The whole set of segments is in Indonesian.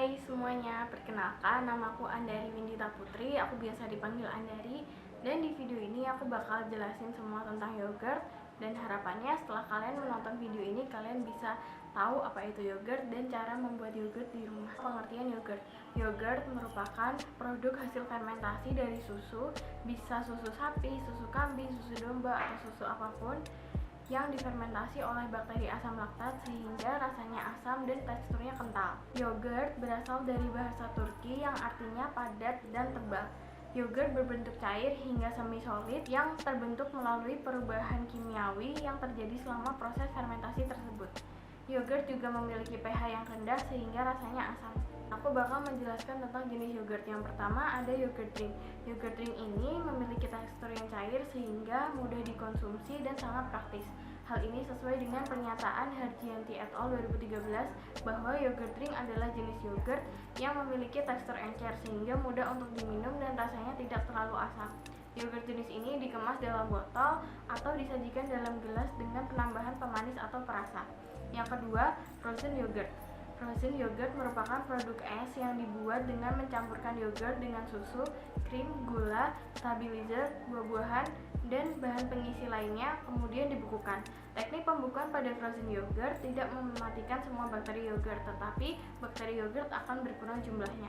Hai semuanya, perkenalkan namaku Andari Windita Putri, aku biasa dipanggil Andari. Dan di video ini aku bakal jelasin semua tentang yogurt. Dan harapannya setelah kalian menonton video ini, kalian bisa tahu apa itu yogurt dan cara membuat yogurt di rumah. Pengertian yogurt: yogurt merupakan produk hasil fermentasi dari susu, bisa susu sapi, susu kambing, susu domba, atau susu apapun, yang difermentasi oleh bakteri asam laktat sehingga rasanya asam dan teksturnya kental. Yogurt berasal dari bahasa Turki yang artinya padat dan tebal. Yogurt berbentuk cair hingga semi-solid yang terbentuk melalui perubahan kimiawi yang terjadi selama proses fermentasi tersebut. Yogurt juga memiliki pH yang rendah sehingga rasanya asam. Aku bakal menjelaskan tentang jenis yogurt. Yang pertama ada yogurt drink. Yogurt drink ini memiliki tekstur yang cair sehingga mudah dikonsumsi dan sangat praktis. Hal ini sesuai dengan pernyataan Harjianti et al. 2013 bahwa yogurt drink adalah jenis yogurt yang memiliki tekstur encer sehingga mudah untuk diminum dan rasanya tidak terlalu asam. Yogurt jenis ini dikemas dalam botol atau disajikan dalam gelas dengan penambahan pemanis atau perasa. Yang kedua, frozen yogurt. Frozen yogurt merupakan produk es yang dibuat dengan mencampurkan yogurt dengan susu, krim, gula, stabilizer, buah-buahan, dan bahan pengisi lainnya, kemudian dibekukan. Teknik pembukaan pada frozen yogurt tidak mematikan semua bakteri yogurt, tetapi bakteri yogurt akan berkurang jumlahnya.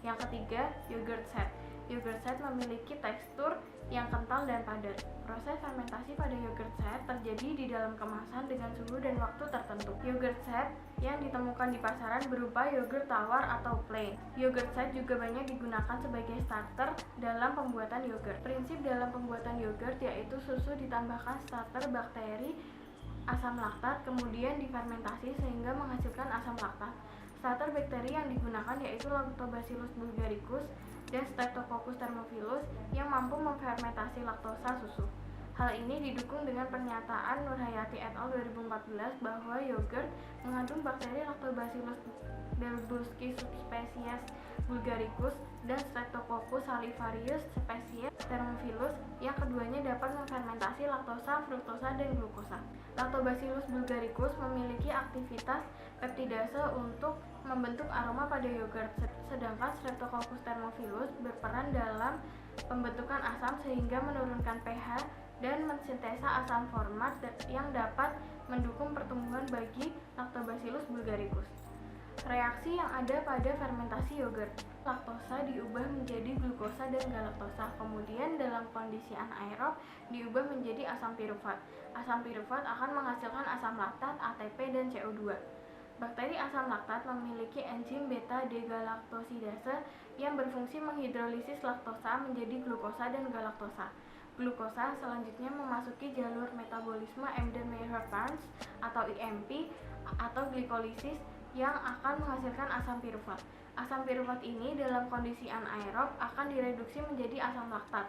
Yang ketiga, yogurt set. Yogurt set memiliki tekstur yang kental dan padat. Proses fermentasi pada yogurt set terjadi di dalam kemasan dengan suhu dan waktu tertentu. Yogurt set yang ditemukan di pasaran berupa yogurt tawar atau plain. Yogurt set juga banyak digunakan sebagai starter dalam pembuatan yogurt. Prinsip dalam pembuatan yogurt yaitu susu ditambahkan starter bakteri asam laktat, kemudian difermentasi sehingga menghasilkan asam laktat. Starter bakteri yang digunakan yaitu Lactobacillus bulgaricus dan Streptococcus thermophilus yang mampu memfermentasi laktosa susu. Hal ini didukung dengan pernyataan Nurhayati et al. 2014 bahwa yogurt mengandung bakteri Lactobacillus delbrueckii subspesies bulgaricus dan Streptococcus salivarius spesies thermophilus yang keduanya dapat memfermentasi laktosa, fruktosa, dan glukosa. Lactobacillus bulgaricus memiliki aktivitas peptidase untuk membentuk aroma pada yogurt, sedangkan Streptococcus thermophilus berperan dalam pembentukan asam sehingga menurunkan pH dan mensintesa asam format yang dapat mendukung pertumbuhan bagi Lactobacillus bulgaricus. Reaksi yang ada pada fermentasi yogurt: laktosa diubah menjadi glukosa dan galaktosa, kemudian dalam kondisi anaerob diubah menjadi asam pirufat. Asam pirufat akan menghasilkan asam laktat, ATP, dan CO2. Bakteri asam laktat memiliki enzim beta-degalaktosidase yang berfungsi menghidrolisis laktosa menjadi glukosa dan galaktosa. Glukosa selanjutnya memasuki jalur metabolisme Embden-Meyerhof-Barnes atau IMP atau glikolisis yang akan menghasilkan asam pirufat. Asam pirufat ini dalam kondisi anaerob akan direduksi menjadi asam laktat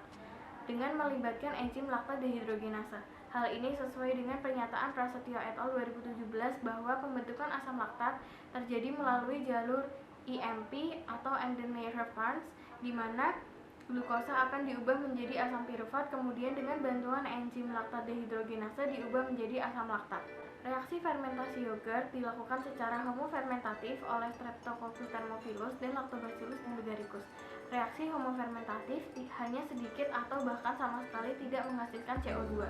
dengan melibatkan enzim laktat dehidrogenase. Hal ini sesuai dengan pernyataan Prasetyo et al. 2017 bahwa pembentukan asam laktat terjadi melalui jalur IMP atau Embden-Meyerhof-Barnes, di mana glukosa akan diubah menjadi asam pirufat, kemudian dengan bantuan enzim laktat dehidrogenase diubah menjadi asam laktat. Reaksi fermentasi yogurt dilakukan secara homofermentatif oleh Streptococcus thermophilus dan Lactobacillus bulgaricus. Reaksi homofermentatif hanya sedikit atau bahkan sama sekali tidak menghasilkan CO2.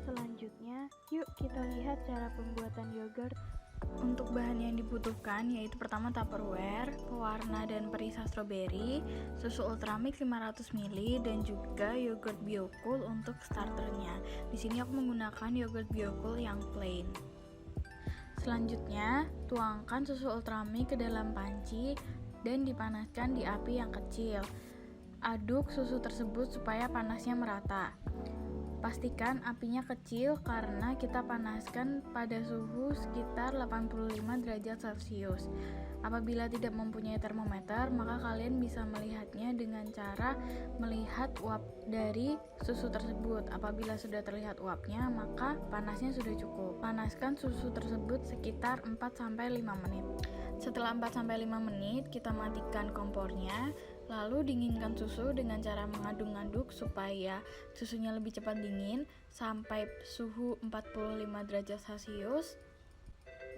Selanjutnya, yuk kita lihat cara pembuatan yogurt. Untuk bahan yang dibutuhkan yaitu pertama Tupperware, pewarna dan perisa stroberi, susu Ultramix 500 ml, dan juga yogurt Biocool untuk starternya. Di sini aku menggunakan yogurt Biocool yang plain. Selanjutnya, tuangkan susu Ultramix ke dalam panci dan dipanaskan di api yang kecil. Aduk susu tersebut supaya panasnya merata. Pastikan apinya kecil karena kita panaskan pada suhu sekitar 85 derajat Celcius. Apabila tidak mempunyai termometer, maka kalian bisa melihatnya dengan cara melihat uap dari susu tersebut. Apabila sudah terlihat uapnya, maka panasnya sudah cukup. Panaskan susu tersebut sekitar 4-5 menit. Setelah 4-5 menit, kita matikan kompornya. Lalu dinginkan susu dengan cara mengaduk-aduk supaya susunya lebih cepat dingin sampai suhu 45 derajat Celcius.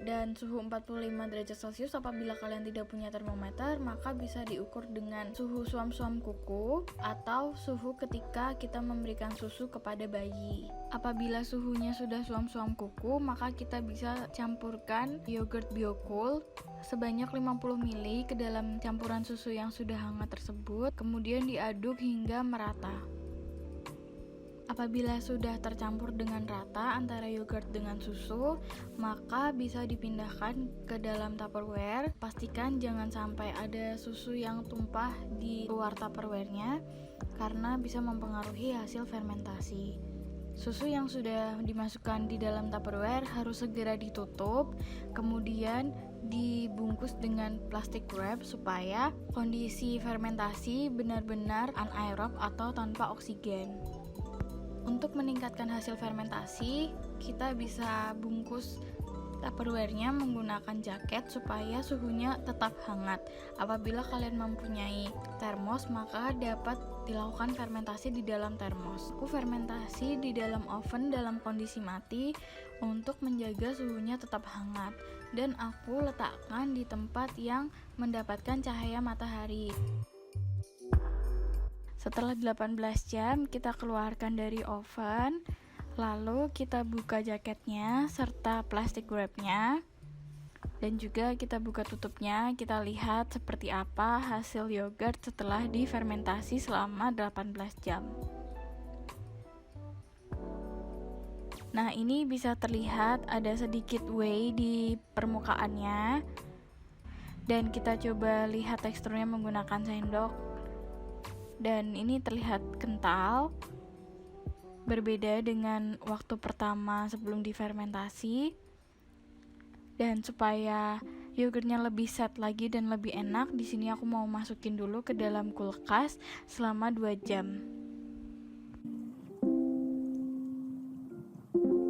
Dan suhu 45 derajat Celcius apabila kalian tidak punya termometer, maka bisa diukur dengan suhu suam-suam kuku atau suhu ketika kita memberikan susu kepada bayi. Apabila suhunya sudah suam-suam kuku, maka kita bisa campurkan yogurt Biocool sebanyak 50 ml ke dalam campuran susu yang sudah hangat tersebut, kemudian diaduk hingga merata. Apabila sudah tercampur dengan rata antara yogurt dengan susu, maka bisa dipindahkan ke dalam Tupperware. Pastikan jangan sampai ada susu yang tumpah di luar Tupperware-nya karena bisa mempengaruhi hasil fermentasi. Susu yang sudah dimasukkan di dalam Tupperware harus segera ditutup, kemudian dibungkus dengan plastik wrap supaya kondisi fermentasi benar-benar anaerob atau tanpa oksigen. Untuk meningkatkan hasil fermentasi, kita bisa bungkus Tupperware-nya menggunakan jaket supaya suhunya tetap hangat. Apabila kalian mempunyai termos, maka dapat dilakukan fermentasi di dalam termos. Aku fermentasi di dalam oven dalam kondisi mati untuk menjaga suhunya tetap hangat, dan aku letakkan di tempat yang mendapatkan cahaya matahari. Setelah 18 jam kita keluarkan dari oven, lalu kita buka jaketnya serta plastik wrapnya, dan juga kita buka tutupnya. Kita lihat seperti apa hasil yogurt setelah difermentasi selama 18 jam. Nah, ini bisa terlihat ada sedikit whey di permukaannya, dan kita coba lihat teksturnya menggunakan sendok. Dan ini terlihat kental, berbeda dengan waktu pertama sebelum difermentasi. Dan supaya yogurtnya lebih set lagi dan lebih enak, di sini aku mau masukin dulu ke dalam kulkas selama 2 jam.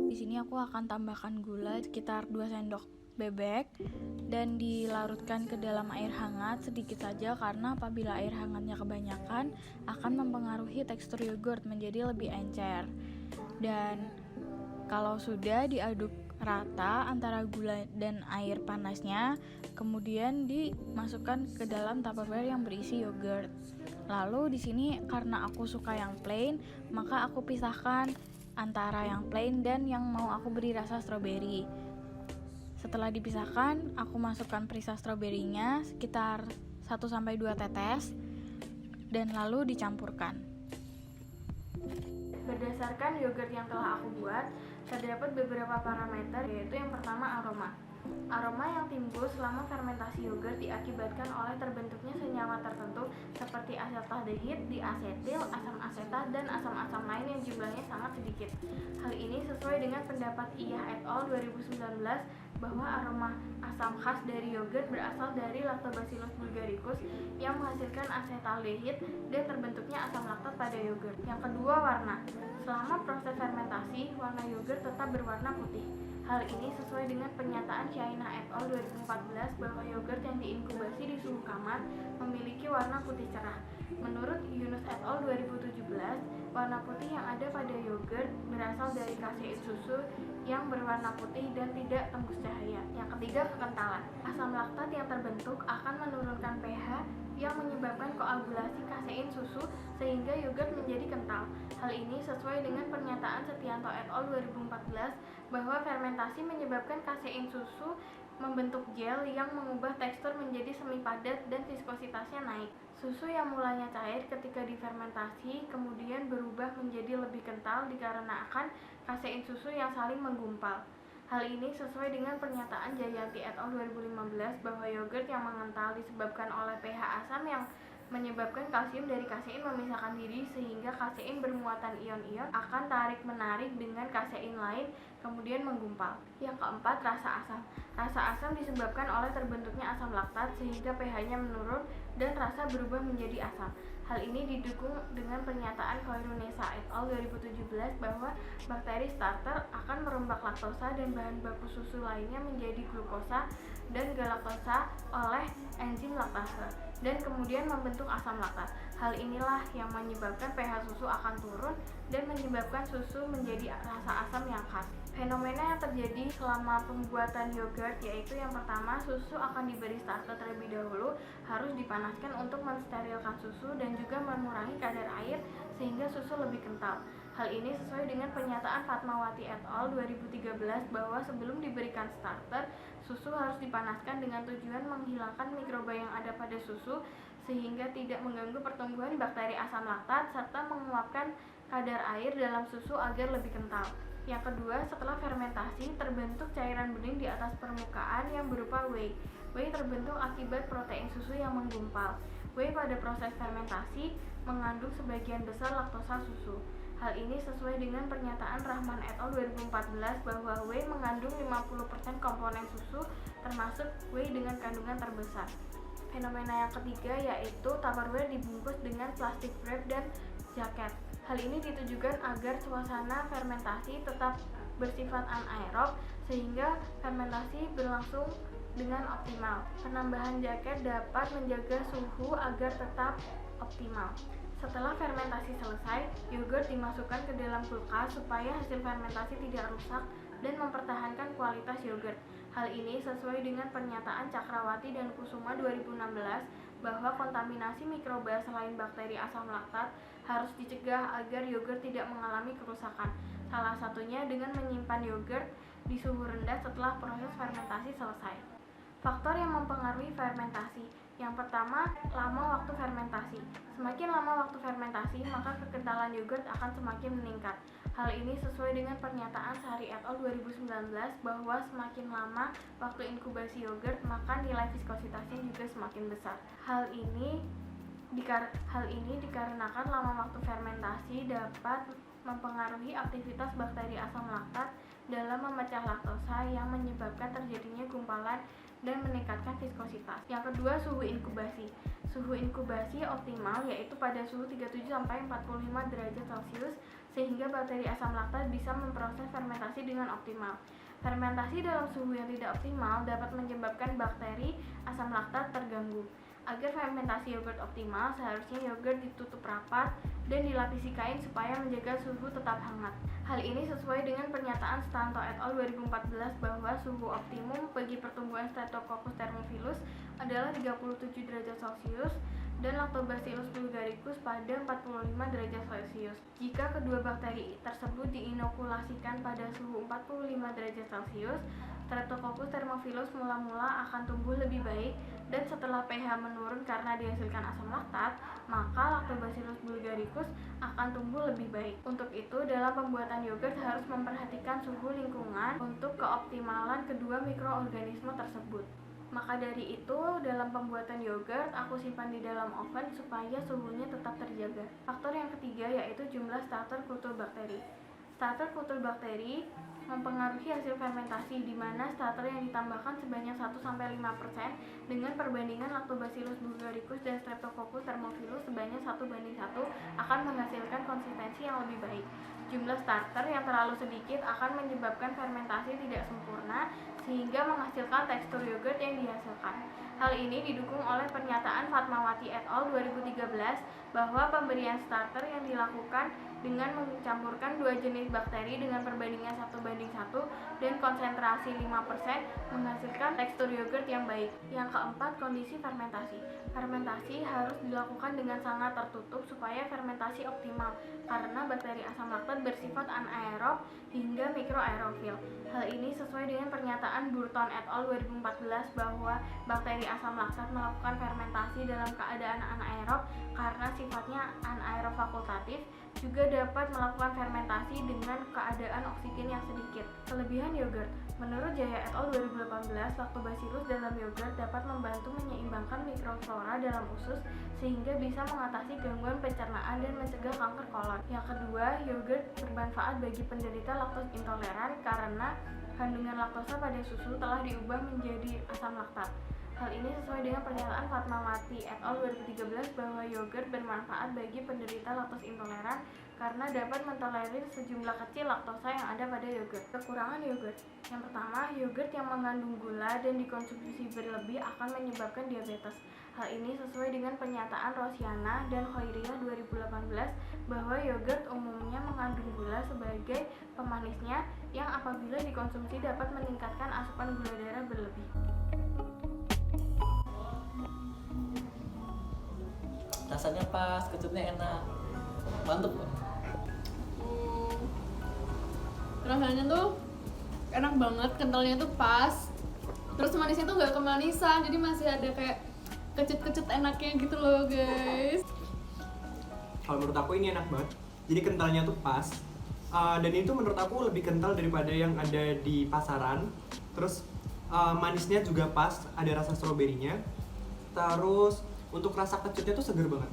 Di sini aku akan tambahkan gula sekitar 2 sendok bebek dan dilarutkan ke dalam air hangat sedikit saja, karena apabila air hangatnya kebanyakan akan mempengaruhi tekstur yogurt menjadi lebih encer. Dan kalau sudah diaduk rata antara gula dan air panasnya, kemudian dimasukkan ke dalam Tupperware yang berisi yogurt. Lalu di sini karena aku suka yang plain, maka aku pisahkan antara yang plain dan yang mau aku beri rasa stroberi. Setelah dipisahkan, aku masukkan perisa stroberinya sekitar 1-2 tetes dan lalu dicampurkan. Berdasarkan yogurt yang telah aku buat, terdapat beberapa parameter, yaitu yang pertama aroma. Aroma yang timbul selama fermentasi yogurt diakibatkan oleh terbentuknya senyawa tertentu seperti asetaldehid, diasetil, asam asetat, dan asam-asam lain yang jumlahnya sangat sedikit. Hal ini sesuai dengan pendapat Iyah et al. 2019 bahwa aroma asam khas dari yogurt berasal dari Lactobacillus bulgaricus yang menghasilkan asetaldehid dan terbentuknya asam laktat pada yogurt. Yang kedua, warna. Selama proses fermentasi, warna yogurt tetap berwarna putih. Hal ini sesuai dengan pernyataan Shaina et al. 2014 bahwa yogurt yang diinkubasi di suhu kamar memiliki warna putih cerah. Menurut Yunus et al. 2017, warna putih yang ada pada yogurt berasal dari kasein susu yang berwarna putih dan tidak tembus cahaya. Yang ketiga, kekentalan. Asam laktat yang terbentuk akan menurunkan pH yang menyebabkan koagulasi kasein susu sehingga yogurt menjadi kental. Hal ini sesuai dengan pernyataan Setianto et al. 2014 bahwa fermentasi menyebabkan kasein susu membentuk gel yang mengubah tekstur menjadi semi padat dan viskositasnya naik. Susu yang mulanya cair ketika difermentasi kemudian berubah menjadi lebih kental dikarenakan kasein susu yang saling menggumpal. Hal ini sesuai dengan pernyataan Jayanti et al. 2015 bahwa yogurt yang mengental disebabkan oleh pH asam yang menyebabkan kalsium dari kasein memisahkan diri sehingga kasein bermuatan ion-ion akan tarik-menarik dengan kasein lain kemudian menggumpal. Yang keempat, rasa asam. Rasa asam disebabkan oleh terbentuknya asam laktat sehingga pH-nya menurun dan rasa berubah menjadi asam. Hal ini didukung dengan pernyataan Koirunesa et al. 2017 bahwa bakteri starter akan merombak laktosa dan bahan baku susu lainnya menjadi glukosa dan galaktosa oleh enzim laktase dan kemudian membentuk asam laktat. Hal inilah yang menyebabkan pH susu akan turun dan menyebabkan susu menjadi rasa asam yang khas. Fenomena yang terjadi selama pembuatan yogurt yaitu yang pertama, susu akan diberi starter terlebih dahulu, harus dipanaskan untuk mensterilkan susu dan juga mengurangi kadar air sehingga susu lebih kental. Hal ini sesuai dengan pernyataan Fatmawati et al. 2013 bahwa sebelum diberikan starter, susu harus dipanaskan dengan tujuan menghilangkan mikroba yang ada pada susu sehingga tidak mengganggu pertumbuhan bakteri asam laktat serta menguapkan kadar air dalam susu agar lebih kental. Yang kedua, setelah fermentasi terbentuk cairan bening di atas permukaan yang berupa whey. Whey terbentuk akibat protein susu yang menggumpal. Whey pada proses fermentasi mengandung sebagian besar laktosa susu. Hal ini sesuai dengan pernyataan Rahman et al. 2014 bahwa whey mengandung 50% komponen susu termasuk whey dengan kandungan terbesar. Fenomena yang ketiga yaitu Tupperware dibungkus dengan plastik wrap dan jaket. Hal ini ditujukan agar suasana fermentasi tetap bersifat anaerob sehingga fermentasi berlangsung dengan optimal. Penambahan jaket dapat menjaga suhu agar tetap optimal. Setelah fermentasi selesai, yogurt dimasukkan ke dalam kulkas supaya hasil fermentasi tidak rusak dan mempertahankan kualitas yogurt. Hal ini sesuai dengan pernyataan Cakrawati dan Kusuma 2016 bahwa kontaminasi mikroba selain bakteri asam laktat harus dicegah agar yogurt tidak mengalami kerusakan. Salah satunya dengan menyimpan yogurt di suhu rendah setelah proses fermentasi selesai. Faktor yang mempengaruhi fermentasi. Yang pertama, lama waktu fermentasi. Semakin lama waktu fermentasi, maka kekentalan yogurt akan semakin meningkat. Hal ini sesuai dengan pernyataan Sari et al. 2019 bahwa semakin lama waktu inkubasi yogurt, maka nilai viskositasnya juga semakin besar. Hal ini dikarenakan lama waktu fermentasi dapat mempengaruhi aktivitas bakteri asam laktat dalam memecah laktosa yang menyebabkan terjadinya gumpalan dan meningkatkan viskositas. Yang kedua, suhu inkubasi. Suhu inkubasi optimal yaitu pada suhu 37-45 derajat Celcius sehingga bakteri asam laktat bisa memproses fermentasi dengan optimal. Fermentasi dalam suhu yang tidak optimal dapat menyebabkan bakteri asam laktat terganggu. Agar fermentasi yogurt optimal, seharusnya yogurt ditutup rapat dan dilapisi kain supaya menjaga suhu tetap hangat. Hal ini sesuai dengan pernyataan Stanto et al. 2014 bahwa suhu optimum bagi pertumbuhan Streptococcus thermophilus adalah 37 derajat Celcius dan Lactobacillus bulgaricus pada 45 derajat Celcius. Jika kedua bakteri tersebut diinokulasikan pada suhu 45 derajat Celcius, Streptococcus thermophilus mula-mula akan tumbuh lebih baik dan setelah pH menurun karena dihasilkan asam laktat, maka Lactobacillus bulgaricus akan tumbuh lebih baik. Untuk itu, dalam pembuatan yogurt harus memperhatikan suhu lingkungan untuk keoptimalan kedua mikroorganisme tersebut. Maka dari itu, dalam pembuatan yogurt, aku simpan di dalam oven supaya suhunya tetap terjaga. Faktor yang ketiga yaitu jumlah starter kultur bakteri. Starter kultur bakteri mempengaruhi hasil fermentasi, di mana starter yang ditambahkan sebanyak 1-5% dengan perbandingan Lactobacillus bulgaricus dan Streptococcus thermophilus sebanyak 1:1 akan menghasilkan konsistensi yang lebih baik. Jumlah starter yang terlalu sedikit akan menyebabkan fermentasi tidak sempurna sehingga menghasilkan tekstur yogurt yang dihasilkan. Hal ini didukung oleh pernyataan Fatmawati et al. 2013 bahwa pemberian starter yang dilakukan dengan mencampurkan dua jenis bakteri dengan perbandingan 1:1 dan konsentrasi 5% menghasilkan tekstur yogurt yang baik. Yang keempat, kondisi fermentasi. Fermentasi harus dilakukan dengan sangat tertutup supaya fermentasi optimal karena bakteri asam laktat bersifat anaerob hingga mikroaerofil. Hal ini sesuai dengan pernyataan Burton et al. 2014 bahwa bakteri asam laktat melakukan fermentasi dalam keadaan anaerob karena sifatnya anaerob fakultatif, juga dapat melakukan fermentasi dengan keadaan oksigen yang sedikit. Kelebihan yogurt. Menurut Jaya et al. 2018, Lactobacillus dalam yogurt dapat membantu menyeimbangkan mikroflora dalam usus sehingga bisa mengatasi gangguan pencernaan dan mencegah kanker kolon. Yang kedua, yogurt bermanfaat bagi penderita laktos intoleran karena kandungan laktosa pada susu telah diubah menjadi asam laktat. Hal ini sesuai dengan pernyataan Fatmawati et al. 2013 bahwa yogurt bermanfaat bagi penderita laktose intoleran karena dapat mentolerir sejumlah kecil laktosa yang ada pada yogurt. Kekurangan yogurt. Yang pertama, yogurt yang mengandung gula dan dikonsumsi berlebih akan menyebabkan diabetes. Hal ini sesuai dengan pernyataan Rosiana dan Khairiyah 2018 bahwa yogurt umumnya mengandung gula sebagai pemanisnya yang apabila dikonsumsi dapat meningkatkan asupan gula darah berlebih. Rasanya pas, kecutnya enak, mantep. Rasanya tuh enak banget, kentalnya tuh pas, terus manisnya tuh nggak kemanisan, jadi masih ada kayak kecut-kecut enaknya gitu loh guys. Kalau menurut aku ini enak banget, jadi kentalnya tuh pas. Dan itu menurut aku lebih kental daripada yang ada di pasaran. Terus manisnya juga pas, ada rasa stroberinya. Terus untuk rasa kecutnya tuh seger banget.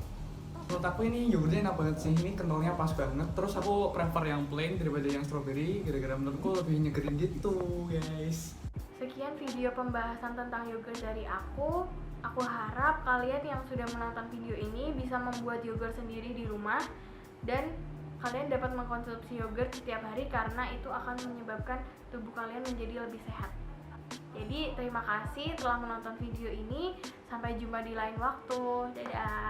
Menurut aku ini yogurtnya enak banget sih, ini kentalnya pas banget. Terus aku prefer yang plain daripada yang strawberry, gara-gara menurutku lebih nyegerin gitu guys. Sekian video pembahasan tentang yogurt dari aku. Aku harap kalian yang sudah menonton video ini bisa membuat yogurt sendiri di rumah dan kalian dapat mengkonsumsi yogurt setiap hari karena itu akan menyebabkan tubuh kalian menjadi lebih sehat. Jadi terima kasih telah menonton video ini. Sampai jumpa di lain waktu. Dadah.